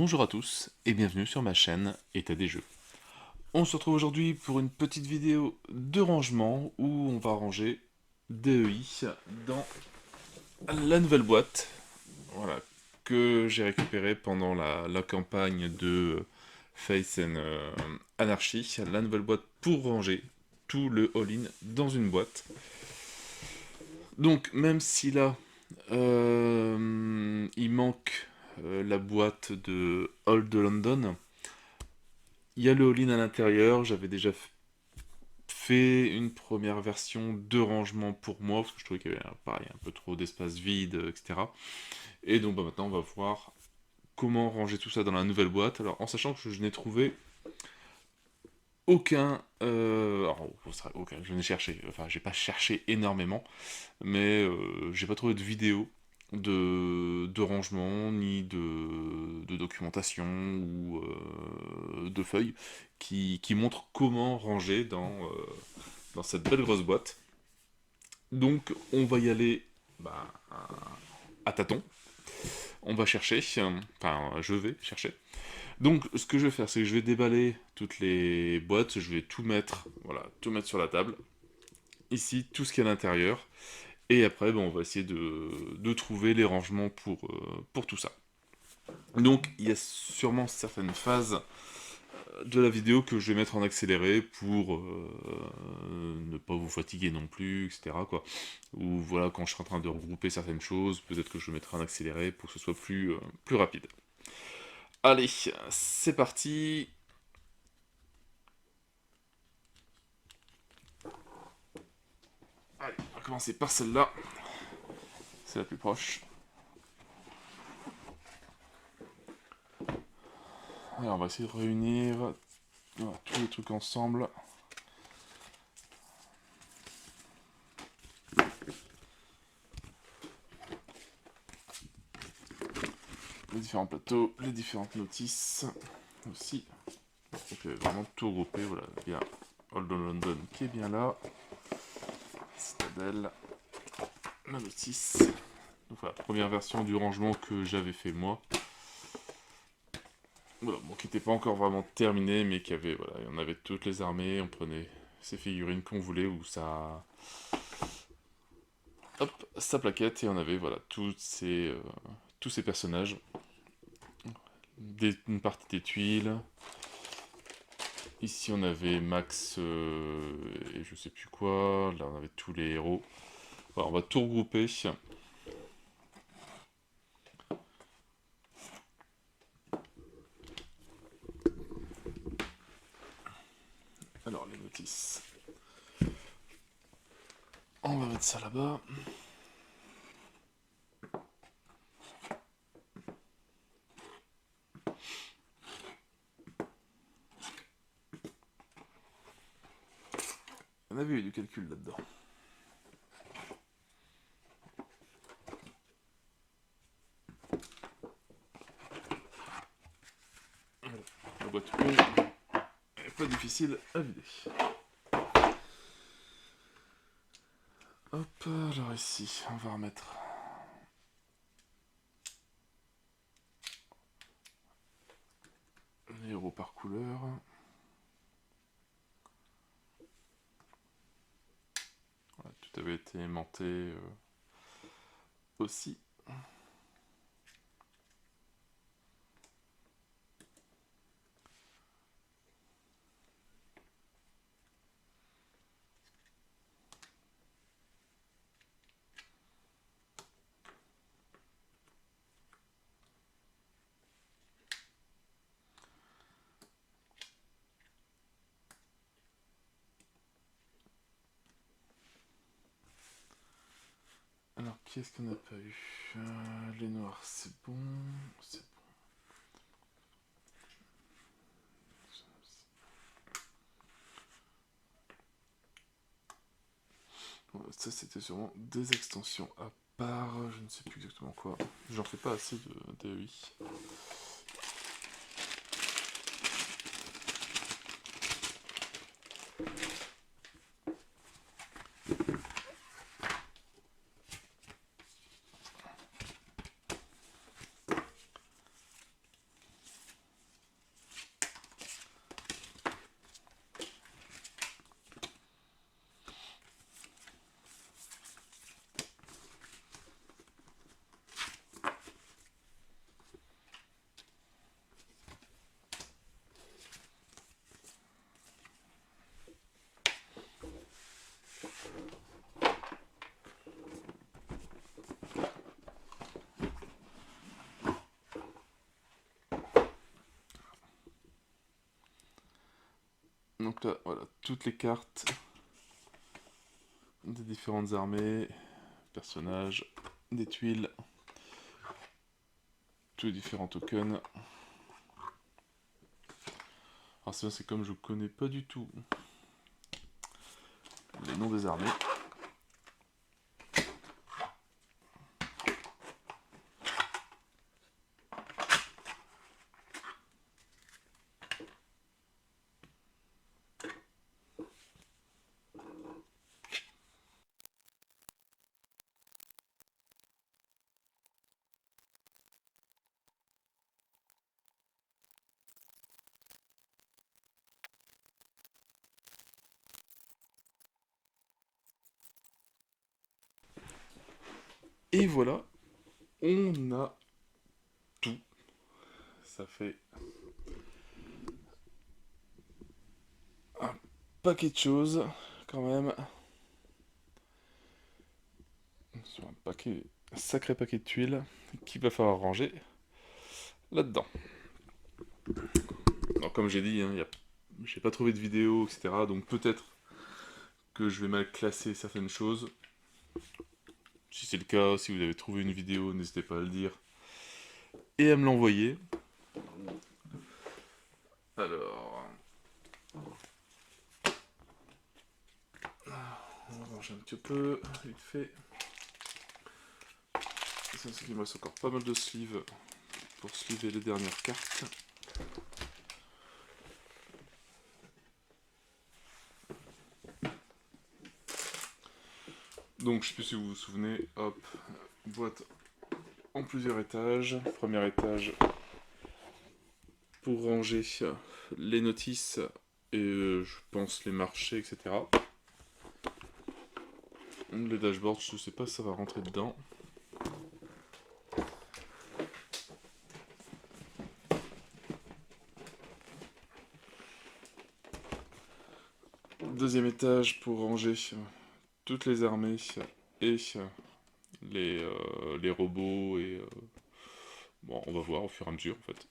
Bonjour à tous et bienvenue sur ma chaîne État des jeux. On se retrouve aujourd'hui pour une petite vidéo de rangement où on va ranger DEI dans la nouvelle boîte, voilà, que j'ai récupérée pendant la campagne de Faith and Anarchy, la nouvelle boîte pour ranger tout le all-in dans une boîte. Donc même si là il manque la boîte de Old London, il y a le all-in à l'intérieur. J'avais déjà fait une première version de rangement pour moi, parce que je trouvais qu'il y avait pareil, un peu trop d'espace vide, etc. Et donc maintenant on va voir comment ranger tout ça dans la nouvelle boîte. Alors en sachant que je n'ai trouvé aucun... alors, aucun, je n'ai cherché, enfin j'ai pas cherché énormément, mais j'ai pas trouvé de vidéo de rangement, ni de documentation ou de feuilles qui montrent comment ranger dans cette belle grosse boîte. Donc on va y aller bah, à tâtons, on va chercher, enfin je vais chercher. Donc ce que je vais faire, c'est que je vais déballer toutes les boîtes, je vais tout mettre, voilà, tout mettre sur la table. Ici, tout ce qu'il y a à l'intérieur. Et après, on va essayer de trouver les rangements pour tout ça. Donc, il y a sûrement certaines phases de la vidéo que je vais mettre en accéléré pour ne pas vous fatiguer non plus, etc. Quoi. Ou voilà, quand je serai en train de regrouper certaines choses, peut-être que je mettrai en accéléré pour que ce soit plus rapide. Allez, c'est parti. Allez, on va commencer par celle-là. C'est la plus proche. Alors, on va essayer de réunir voilà, tous les trucs ensemble. Les différents plateaux, les différentes notices aussi. Donc vraiment tout regroupé, voilà, il y a Old London qui est bien là, Citadel, la notice. Donc voilà, première version du rangement que j'avais fait moi. Voilà, bon, qui n'était pas encore vraiment terminé, mais qui avait, voilà, on avait toutes les armées, on prenait ces figurines qu'on voulait, ou ça... Hop, sa plaquette, et on avait, voilà, tous ces personnages. Une partie des tuiles. Ici on avait Max et je sais plus quoi, là on avait tous les héros. Voilà, on va tout regrouper. Alors les notices. On va mettre ça là-bas. On avait eu du calcul là-dedans. La boîte est pas difficile à vider. Hop, alors ici, on va remettre les héros par couleur. Voilà, tout avait été aimanté aussi. Alors, qu'est-ce qu'on n'a pas eu les noirs, c'est bon. C'est bon. Ça, c'était sûrement des extensions à part. Je ne sais plus exactement quoi. J'en fais pas assez de DEI. toutes les cartes des différentes armées, personnages, des tuiles, tous les différents tokens. Alors ça, c'est comme je connais pas du tout les noms des armées. Et voilà, on a tout. Ça fait un paquet de choses, quand même. Sur un sacré paquet de tuiles qu'il va falloir ranger là-dedans. Alors, comme j'ai dit, hein, j'ai pas trouvé de vidéo, etc. Donc peut-être que je vais mal classer certaines choses. Si c'est le cas, si vous avez trouvé une vidéo, n'hésitez pas à le dire et à me l'envoyer. Alors, on va ranger un petit peu, vite fait. Ça, c'est qu'il me reste encore pas mal de sleeves pour sleever les dernières cartes. Donc, je sais plus si vous vous souvenez, hop, boîte en plusieurs étages. Premier étage pour ranger les notices et je pense les marchés, etc. Le dashboard, je sais pas si ça va rentrer dedans. Deuxième étage pour ranger toutes les armées et les robots et bon, on va voir au fur et à mesure en fait.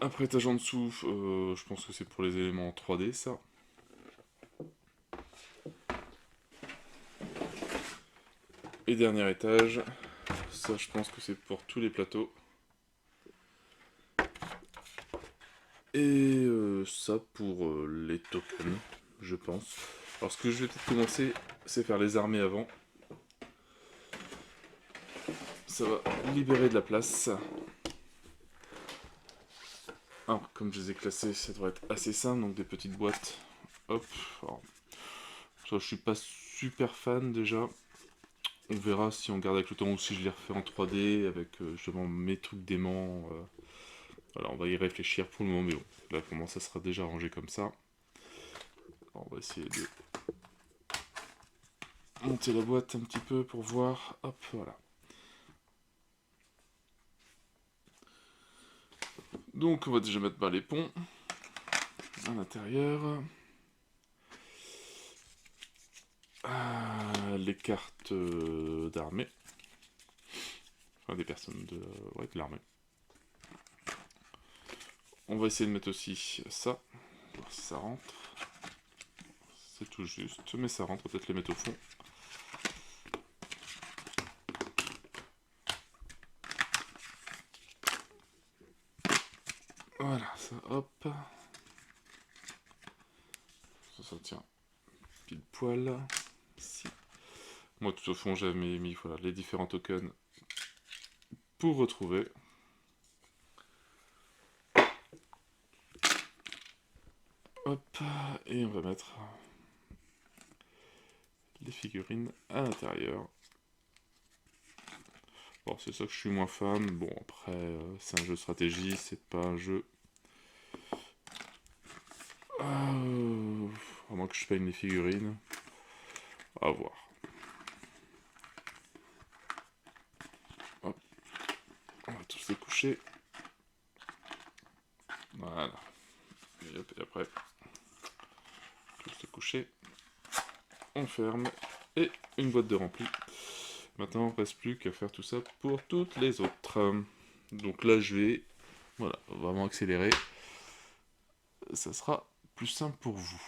Après étage en dessous, je pense que c'est pour les éléments en 3D ça. Et dernier étage, ça je pense que c'est pour tous les plateaux. Et ça pour les tokens, je pense. Alors ce que je vais peut-être commencer, c'est faire les armées avant. Ça va libérer de la place. Alors, comme je les ai classés, ça devrait être assez simple, donc des petites boîtes. Hop. Alors, ça, je suis pas super fan déjà. On verra si on garde avec le temps ou si je les refais en 3D avec justement mes trucs d'aimants. Voilà, on va y réfléchir pour le moment, mais bon, là pour moi ça sera déjà rangé comme ça. Alors, on va essayer de monter la boîte un petit peu pour voir. Hop, voilà. Donc on va déjà mettre les ponts à l'intérieur. Les cartes d'armée. Enfin des personnes de l'armée. On va essayer de mettre aussi ça. Voir si ça rentre. C'est tout juste, mais ça rentre, peut-être les mettre au fond. Voilà, ça, hop. Ça tient pile poil. Ici. Moi, tout au fond, j'avais mis voilà, les différents tokens pour retrouver. Hop, et on va mettre les figurines à l'intérieur. Bon, c'est ça que je suis moins fan. Bon, après, c'est un jeu de stratégie, c'est pas un jeu... à moins que je peigne les figurines. À voir. Hop. On va tous les coucher. Voilà. Et hop, et après, tous les coucher. On ferme. Et une boîte de rempli. Maintenant, il ne reste plus qu'à faire tout ça pour toutes les autres. Donc là, je vais Voilà, vraiment accélérer. Ça sera plus simple pour vous.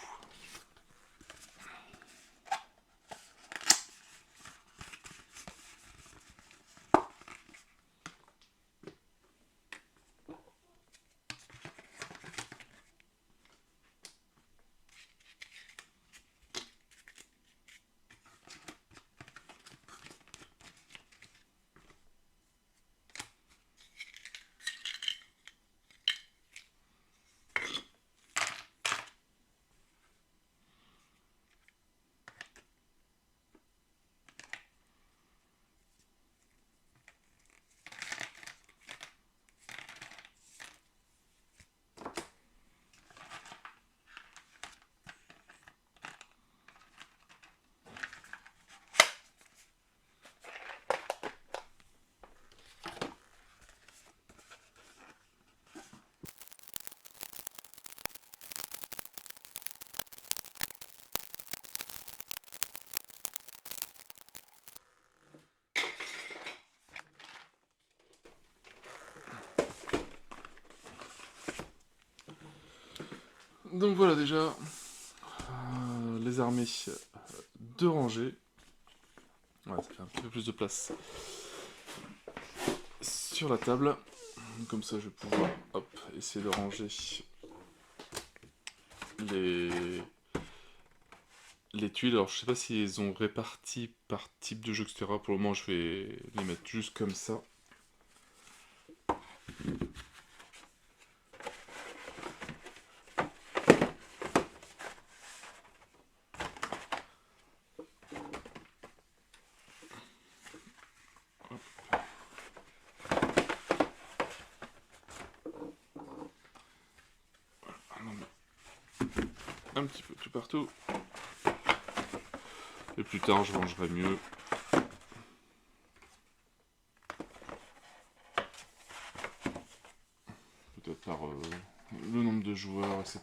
Donc voilà déjà les armées de rangée. Voilà, ça fait un petit peu plus de place sur la table. Comme ça je vais pouvoir essayer de ranger les, les tuiles. Alors je sais pas s'ils ont réparti par type de jeu, etc. Pour le moment je vais les mettre juste comme ça. Un petit peu tout partout. Et plus tard je rangerai mieux. Peut-être par le nombre de joueurs, etc.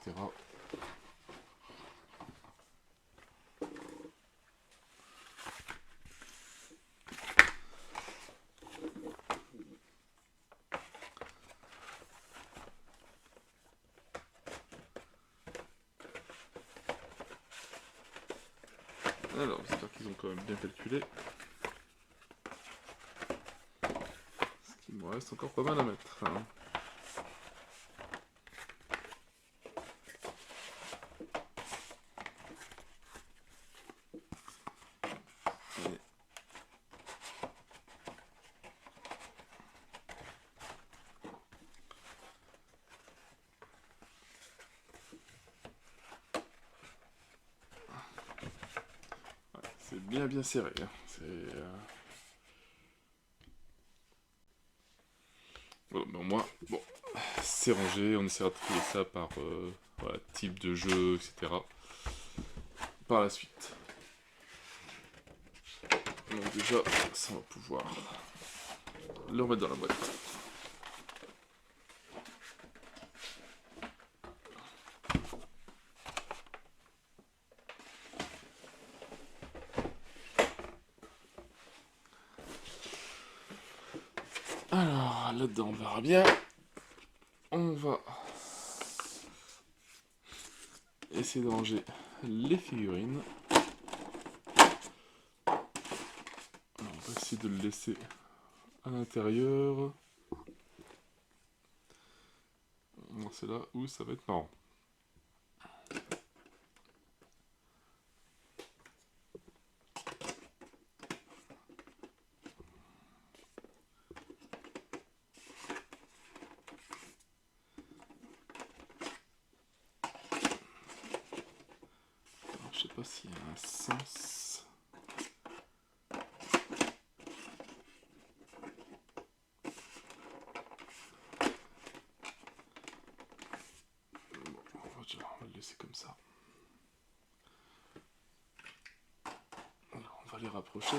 Alors, j'espère qu'ils ont quand même bien calculé. Parce qu'il me reste encore pas mal à mettre. Hein. C'est bien serré. Hein. Voilà, mais au moins, bon, c'est rangé. On essaiera de trier ça par voilà, type de jeu, etc. Par la suite. Donc déjà, ça on va pouvoir le remettre dans la boîte. Alors, là-dedans, on verra bien. On va essayer de ranger les figurines. Alors, on va essayer de le laisser à l'intérieur. C'est là où ça va être marrant. Alors, je sais pas s'il y a un sens. Bon, on va le laisser comme ça. Alors, on va les rapprocher.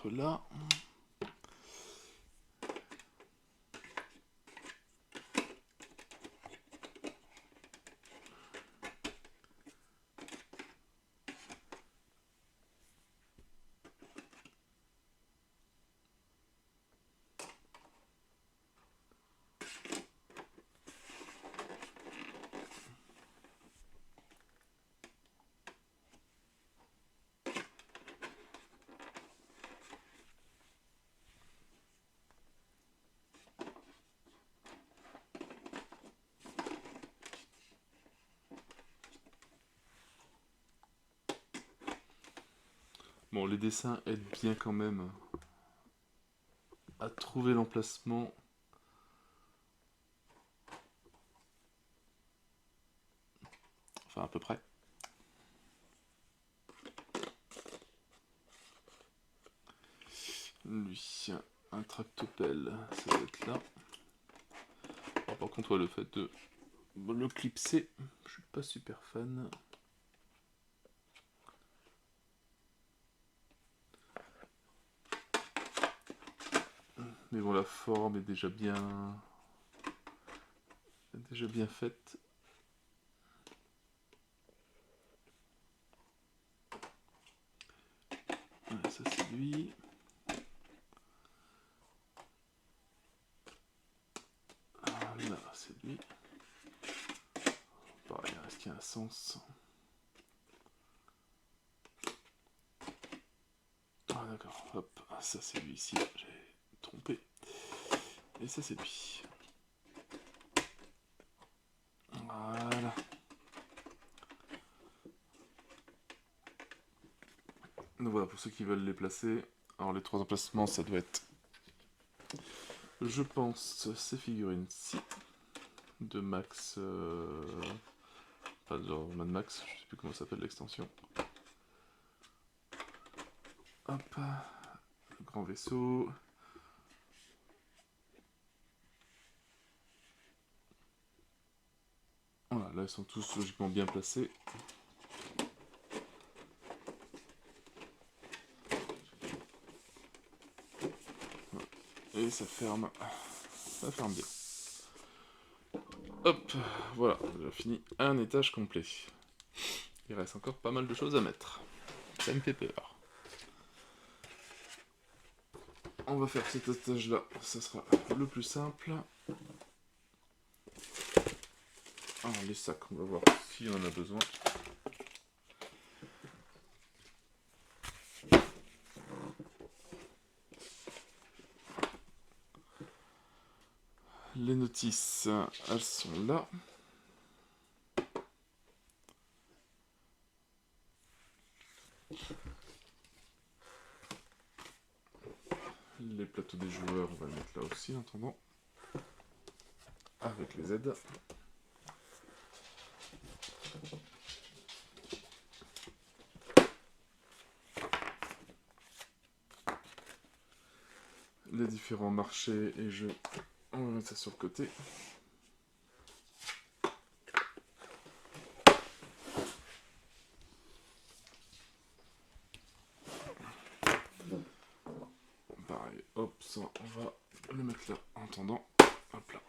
mettre là. Bon, les dessins aident bien quand même à trouver l'emplacement. Enfin, à peu près. Lui, un tractopelle, ça doit être là. Alors, par contre, ouais, le fait de le clipser, je suis pas super fan. Mais bon, la forme est déjà bien faite. Voilà, ça c'est lui. Là, c'est lui. Pareil, est-ce qu'il y a un sens? Ah d'accord, hop, ça c'est lui ici, j'ai trompé. Et ça c'est lui. Voilà. Donc voilà, pour ceux qui veulent les placer. Alors les 3 emplacements, ça doit être, je pense, ces figurines-ci. De Max... Pas de Mad Max, je sais plus comment s'appelle l'extension. Hop, le grand vaisseau. Voilà, là ils sont tous logiquement bien placés. Et ça ferme bien. Hop, voilà, on a fini un étage complet. Il reste encore pas mal de choses à mettre. Ça me fait peur. On va faire cet étage-là, ça sera le plus simple. Alors les sacs, on va voir si on en a besoin. Les notices, elles sont là. Les plateaux des joueurs, on va les mettre là aussi en attendant. Avec les aides. Les différents marchés et jeux, on va mettre ça sur le côté. Pareil, hop, ça, on va le mettre là en attendant. Hop là.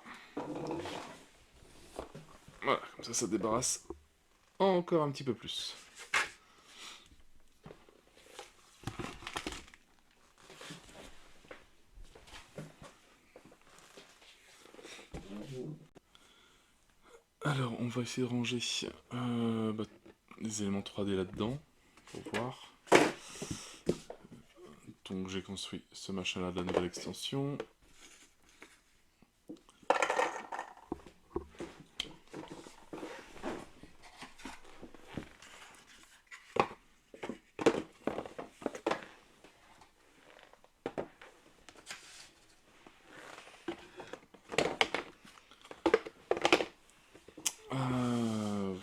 Voilà, comme ça, ça débarrasse encore un petit peu plus. Alors, on va essayer de ranger les éléments 3D là-dedans, pour voir. Donc j'ai construit ce machin-là de la nouvelle extension.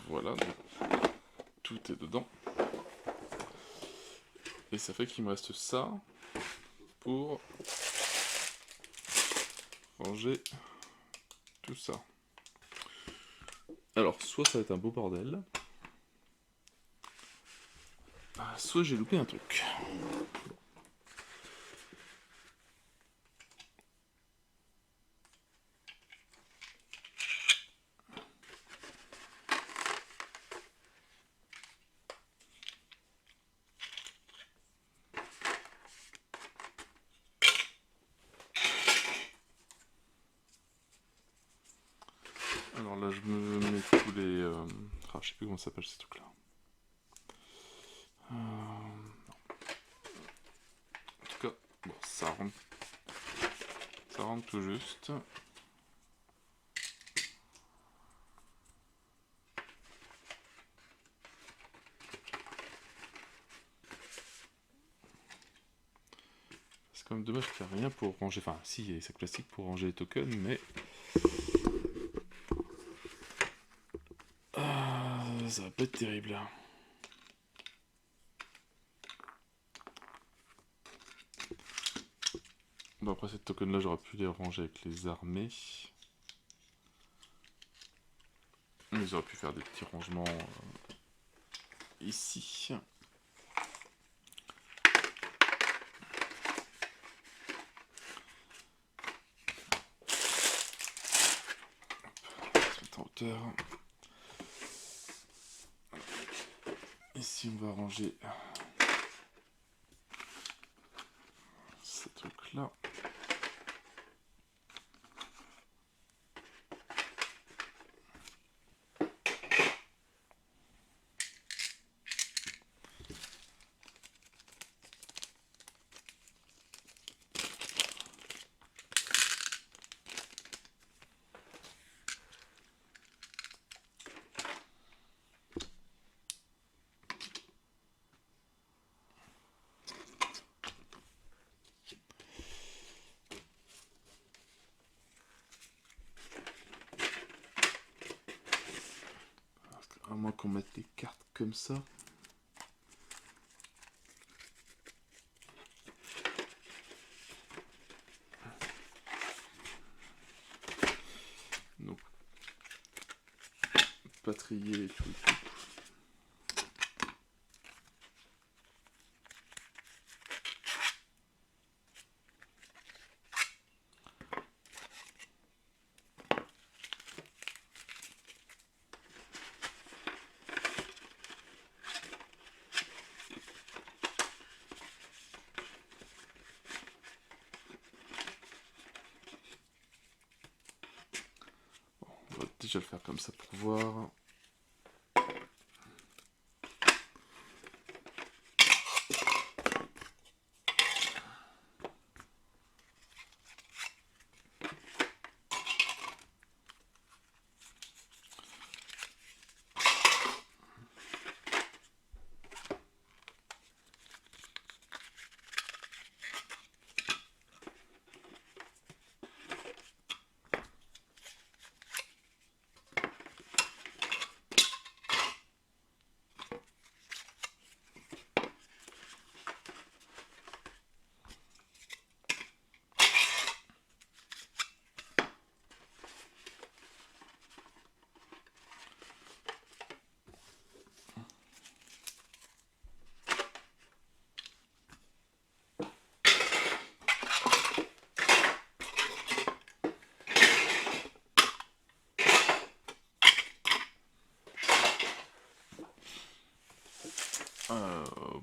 Voilà, donc, tout est dedans. Et ça fait qu'il me reste ça pour ranger tout ça. Alors, soit ça va être un beau bordel, soit j'ai loupé un truc. là, je me mets tous les... Ah, je sais plus comment ça s'appelle ces trucs-là. En tout cas, bon, ça rentre tout juste. C'est quand même dommage qu'il n'y a rien pour ranger... Enfin, si, il y a des sacs plastiques pour ranger les tokens, mais... ça va pas être terrible. Bon, après, ces tokens-là, j'aurais pu les ranger avec les armées. Ils auraient pu faire des petits rangements ici. On va se mettre en hauteur. Ici, on va ranger ces trucs-là. À moins qu'on mette les cartes comme ça. Donc, patrier et tout et tout. On va déjà le faire comme ça pour voir.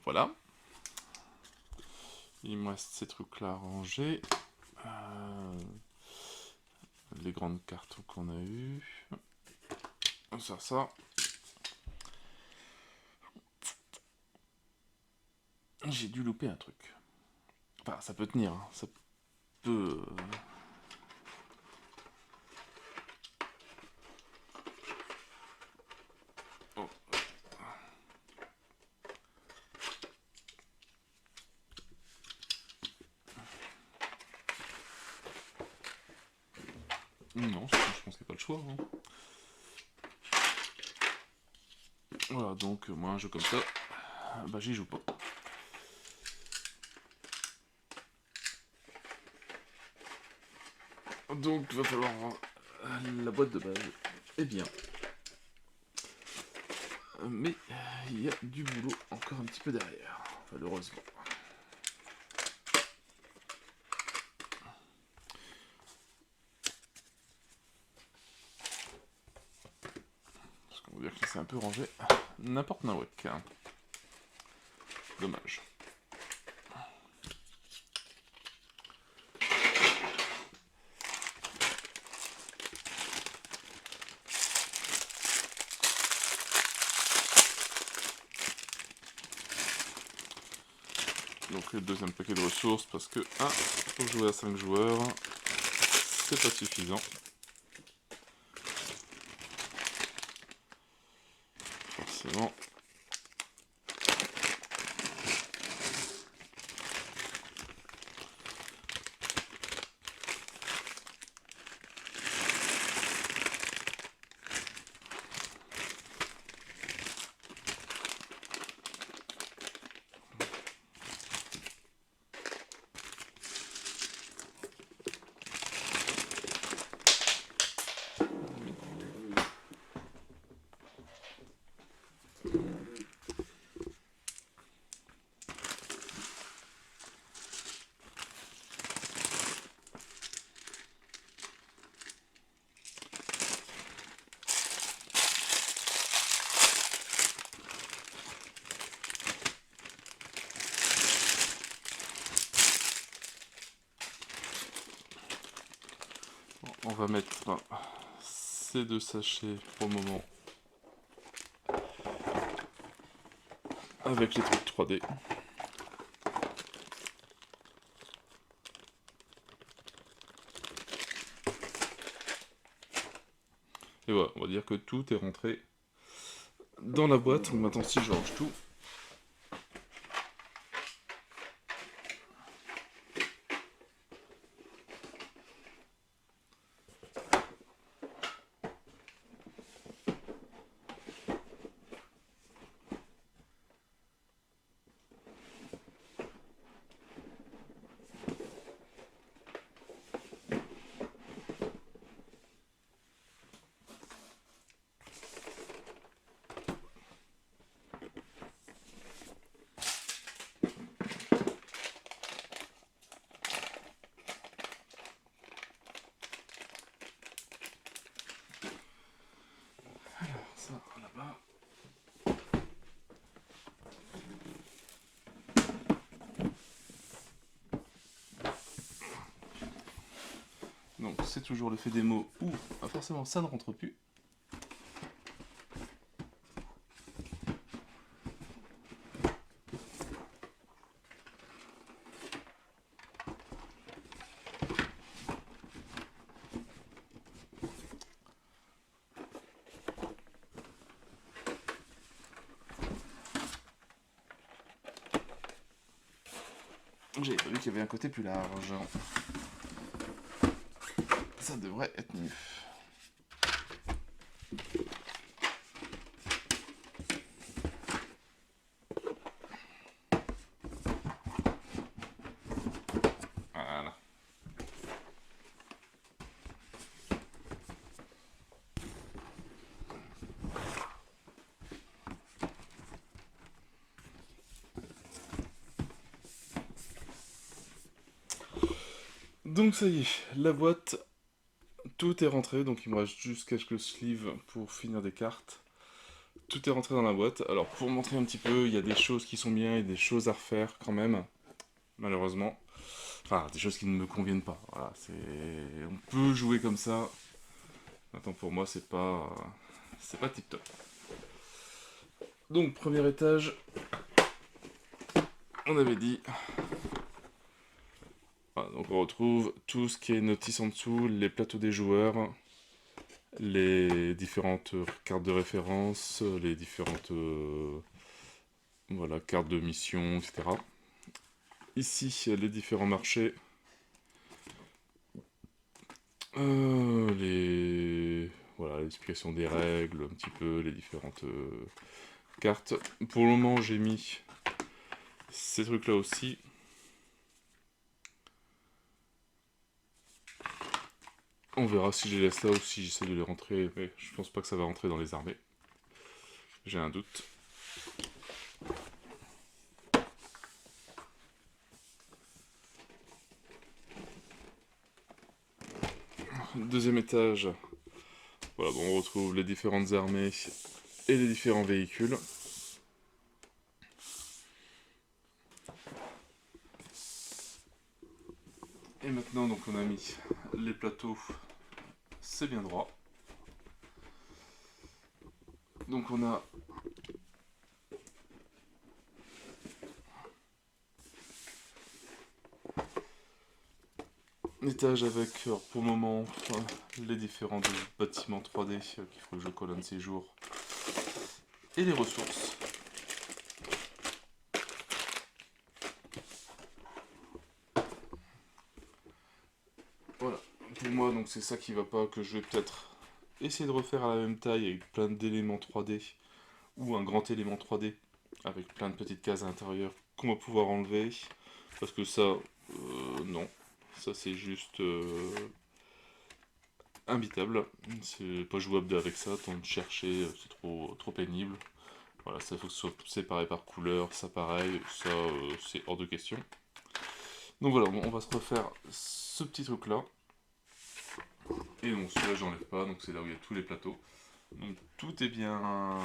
Voilà. Il me reste ces trucs-là à ranger. Les grandes cartes qu'on a eues. Ça. J'ai dû louper un truc. Enfin, ça peut tenir. Hein. Ça peut... Oh. Non, je pense qu'il n'y a pas le choix. Hein. Voilà, donc moi un jeu comme ça, bah j'y joue pas. Donc il va falloir la boîte de base. Eh bien. Mais il y a du boulot encore un petit peu derrière, malheureusement. Parce qu'on va dire que c'est un peu rangé n'importe nawak. Dommage. Donc le deuxième paquet de ressources, parce que, pour jouer à 5 joueurs, c'est pas suffisant. Forcément. On va mettre ces 2 sachets pour le moment avec les trucs 3D. Et voilà, on va dire que tout est rentré dans la boîte. Donc maintenant, si je range tout, ça là-bas. Donc c'est toujours le fait démo où forcément ça ne rentre plus. J'avais pas vu qu'il y avait un côté plus large. Ça devrait être mieux. Voilà. Donc ça y est, la boîte, tout est rentré, donc il me reste juste quelques sleeves pour finir des cartes. Tout est rentré dans la boîte. Alors pour montrer un petit peu, il y a des choses qui sont bien et des choses à refaire quand même, malheureusement. Enfin, des choses qui ne me conviennent pas. Voilà, on peut jouer comme ça. Maintenant pour moi c'est pas tip top. Donc premier étage, on avait dit. Voilà, donc on retrouve tout ce qui est notice en dessous, les plateaux des joueurs, les différentes cartes de référence, les différentes voilà, cartes de mission, etc. Ici, les différents marchés, voilà, l'explication des règles, un petit peu les différentes cartes. Pour le moment, j'ai mis ces trucs-là aussi. On verra si je les laisse là ou si j'essaie de les rentrer, mais je pense pas que ça va rentrer dans les armées. J'ai un doute. Deuxième étage, voilà, bon, on retrouve les différentes armées et les différents véhicules. Et maintenant, donc, on a mis les plateaux, c'est bien droit. Donc on a étage avec, alors, pour le moment, les différents bâtiments 3D qu'il faut que je colle un de ces jours. Et les ressources. Voilà. Pour moi, donc c'est ça qui va pas, que je vais peut-être essayer de refaire à la même taille avec plein d'éléments 3D. Ou un grand élément 3D avec plein de petites cases à l'intérieur qu'on va pouvoir enlever. Parce que ça, non. Ça c'est juste imbitable. C'est pas jouable avec ça, tant de chercher, c'est trop pénible. Voilà, ça faut que ce soit séparé par couleur, ça pareil, ça c'est hors de question. Donc voilà, bon, on va se refaire ce petit truc là. Et donc celui-là j'enlève pas, donc c'est là où il y a tous les plateaux. Donc tout est bien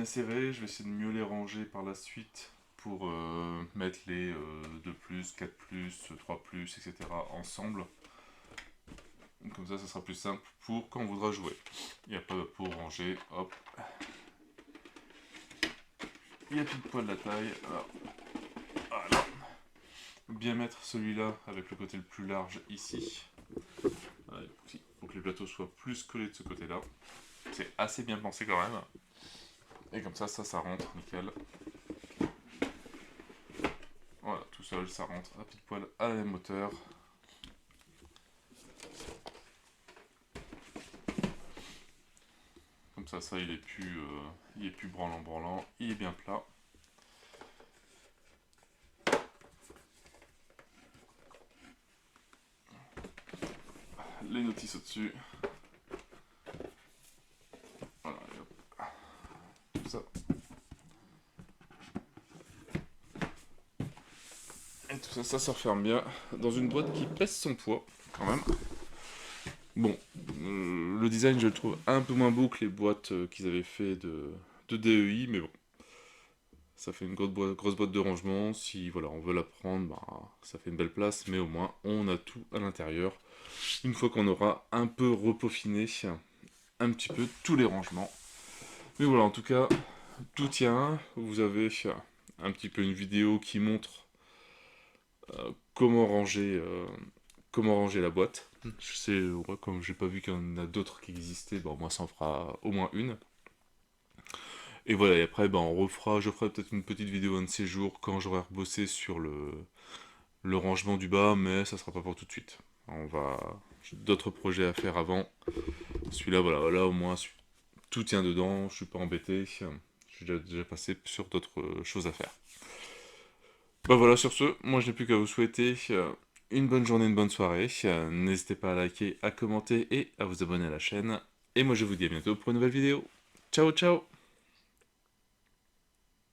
serré, je vais essayer de mieux les ranger par la suite pour mettre les 2+, 4+, 3+, etc. ensemble. Comme ça sera plus simple pour quand on voudra jouer. Il n'y a pas pour ranger, hop. Il y a pile poil la taille, alors, voilà. Bien mettre celui-là avec le côté le plus large ici. Il faut que les plateaux soient plus collés de ce côté-là. C'est assez bien pensé quand même. Et comme ça rentre nickel. Voilà, tout seul, ça rentre à pile poil à la même hauteur. Comme ça il est plus branlant, il est bien plat. Les notices au-dessus. Voilà, et hop. Tout ça. Et tout ça, ça se referme bien dans une boîte qui pèse son poids, quand même. Bon, le design, je le trouve un peu moins beau que les boîtes qu'ils avaient fait de DEI, mais bon. Ça fait une grosse boîte de rangement. Si voilà, on veut la prendre, bah, ça fait une belle place, mais au moins on a tout à l'intérieur. Une fois qu'on aura un peu repaufiné un petit peu tous les rangements. Mais voilà, en tout cas, tout tient. Vous avez un petit peu une vidéo qui montre comment ranger la boîte. Je sais, ouais, comme j'ai pas vu qu'il y en a d'autres qui existaient, bon, moi ça en fera au moins une. Et voilà, et après, ben, je ferai peut-être une petite vidéo un de ces jours quand j'aurai rebossé sur le rangement du bas, mais ça sera pas pour tout de suite. J'ai d'autres projets à faire avant. Celui-là, voilà, là au moins tout tient dedans, je suis pas embêté. Je suis déjà passé sur d'autres choses à faire. Bah voilà, sur ce, moi je n'ai plus qu'à vous souhaiter une bonne journée, une bonne soirée. N'hésitez pas à liker, à commenter et à vous abonner à la chaîne. Et moi je vous dis à bientôt pour une nouvelle vidéo. Ciao ciao!